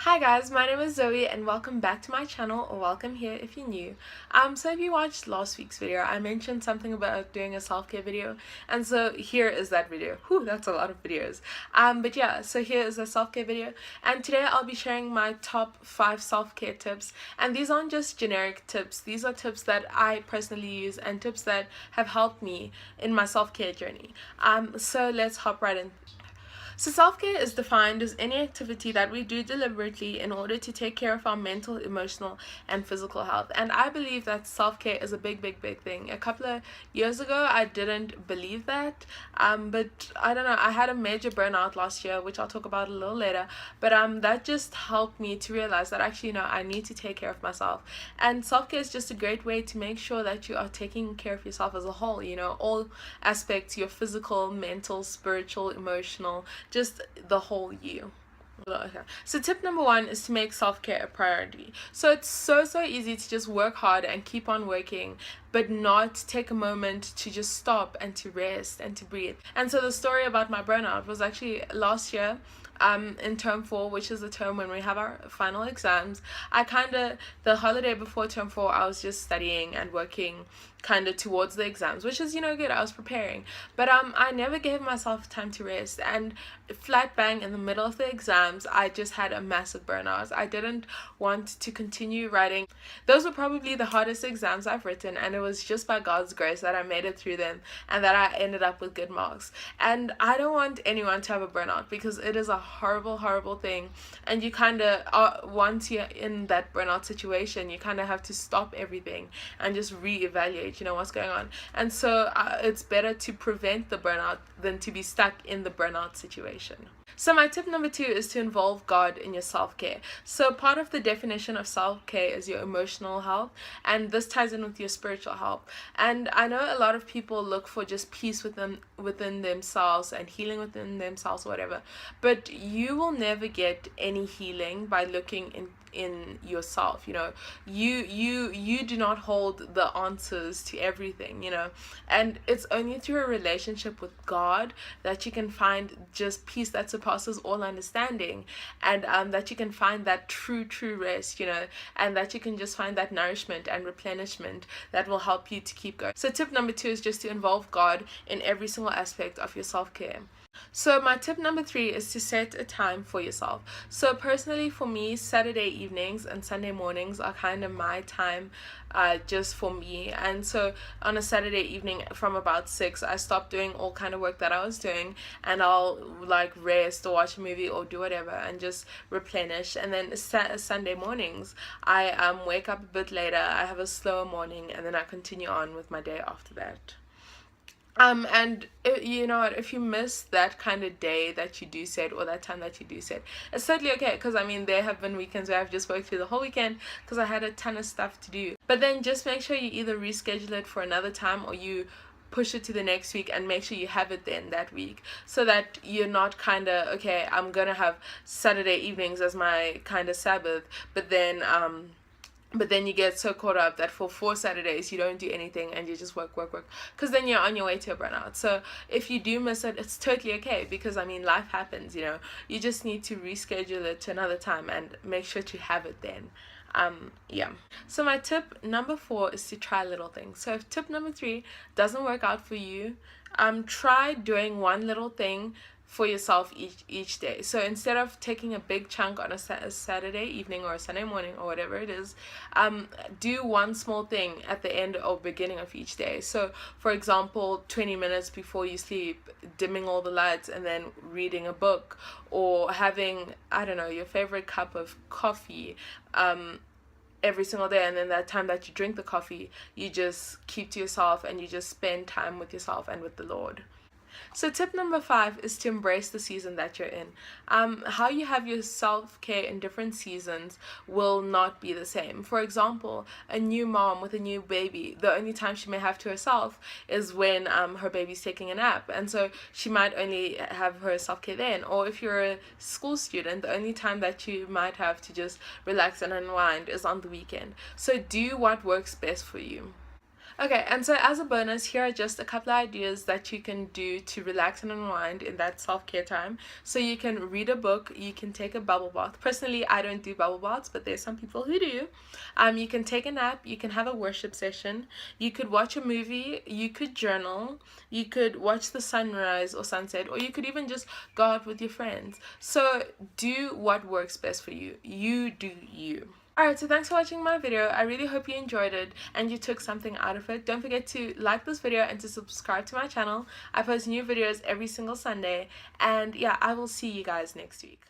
Hi guys, my name is Zoe and welcome back to my channel, or welcome here if you're new. So if you watched last week's video, I mentioned something about doing a self-care video, and so here is that video. Whew, that's a lot of videos. But yeah, so here is a self-care video, and today I'll be sharing my top 5 self-care tips, and these aren't just generic tips, these are tips that I personally use and tips that have helped me in my self-care journey. So let's hop right in. So self-care is defined as any activity that we do deliberately in order to take care of our mental, emotional, and physical health. And I believe that self-care is a big thing. A couple of years ago, I didn't believe that. But I don't know, I had a major burnout last year, which I'll talk about a little later. But that just helped me to realize that actually, I need to take care of myself. And self-care is just a great way to make sure that you are taking care of yourself as a whole, all aspects, your physical, mental, spiritual, emotional, just the whole you. Okay. So tip number 1 is to make self-care a priority. So it's so easy to just work hard and keep on working, but not take a moment to just stop and to rest and to breathe. And so the story about my burnout was actually last year, in term 4, which is the term when we have our final exams. The holiday before term 4, I was just studying and working towards the exams, which is good. I was preparing, but I never gave myself time to rest, and flat bang in the middle of the exams I just had a massive burnout. I didn't want to continue writing. Those were probably the hardest exams I've written, and it was just by God's grace that I made it through them and that I ended up with good marks. And I don't want anyone to have a burnout, because it is a horrible thing, and you once you're in that burnout situation, you have to stop everything and just reevaluate what's going on. And so it's better to prevent the burnout than to be stuck in the burnout situation. So my tip number 2 is to involve God in your self-care. So part of the definition of self-care is your emotional health, and this ties in with your spiritual health. And I know a lot of people look for just peace within themselves and healing within themselves, whatever, but you will never get any healing by looking in yourself. You do not hold the answers to everything, and it's only through a relationship with God that you can find just peace that surpasses all understanding, and that you can find that true rest, and that you can just find that nourishment and replenishment that will help you to keep going. So tip number 2 is just to involve God in every single aspect of your self-care. So my tip number 3 is to set a time for yourself. So personally for me, Saturday evenings and Sunday mornings are my time just for me. And so on a Saturday evening from about 6, I stop doing all of work that I was doing, and I'll rest or watch a movie or do whatever and just replenish. And then Sunday mornings I wake up a bit later, I have a slower morning, and then I continue on with my day after that. And if you miss that day that you do set, or that time that you do set, it's totally okay, because there have been weekends where I've just worked through the whole weekend because I had a ton of stuff to do. But then just make sure you either reschedule it for another time, or you push it to the next week and make sure you have it then that week, so that you're not okay, I'm gonna have Saturday evenings as my Sabbath, but then you get so caught up that for 4 Saturdays you don't do anything and you just work, because then you're on your way to a burnout. So if you do miss it, it's totally okay, because life happens. You just need to reschedule it to another time and make sure to have it then. Yeah. So my tip number 4 is to try little things. So if tip number 3 doesn't work out for you, try doing one little thing for yourself each day. So instead of taking a big chunk on a Saturday evening or a Sunday morning or whatever it is, do one small thing at the end or beginning of each day. So for example, 20 minutes before you sleep, dimming all the lights and then reading a book, or having, I don't know, your favorite cup of coffee every single day, and then that time that you drink the coffee, you just keep to yourself and you just spend time with yourself and with the Lord. So tip number 5 is to embrace the season that you're in. How you have your self-care in different seasons will not be the same. For example, a new mom with a new baby, the only time she may have to herself is when her baby's taking a nap, and so she might only have her self-care then. Or if you're a school student, the only time that you might have to just relax and unwind is on the weekend. So do what works best for you. Okay, and so as a bonus, here are just a couple of ideas that you can do to relax and unwind in that self-care time. So you can read a book, you can take a bubble bath. Personally, I don't do bubble baths, but there's some people who do. You can take a nap, you can have a worship session, you could watch a movie, you could journal, you could watch the sunrise or sunset, or you could even just go out with your friends. So do what works best for you. You do you. Alright, so thanks for watching my video. I really hope you enjoyed it and you took something out of it. Don't forget to like this video and to subscribe to my channel. I post new videos every single Sunday. And yeah, I will see you guys next week.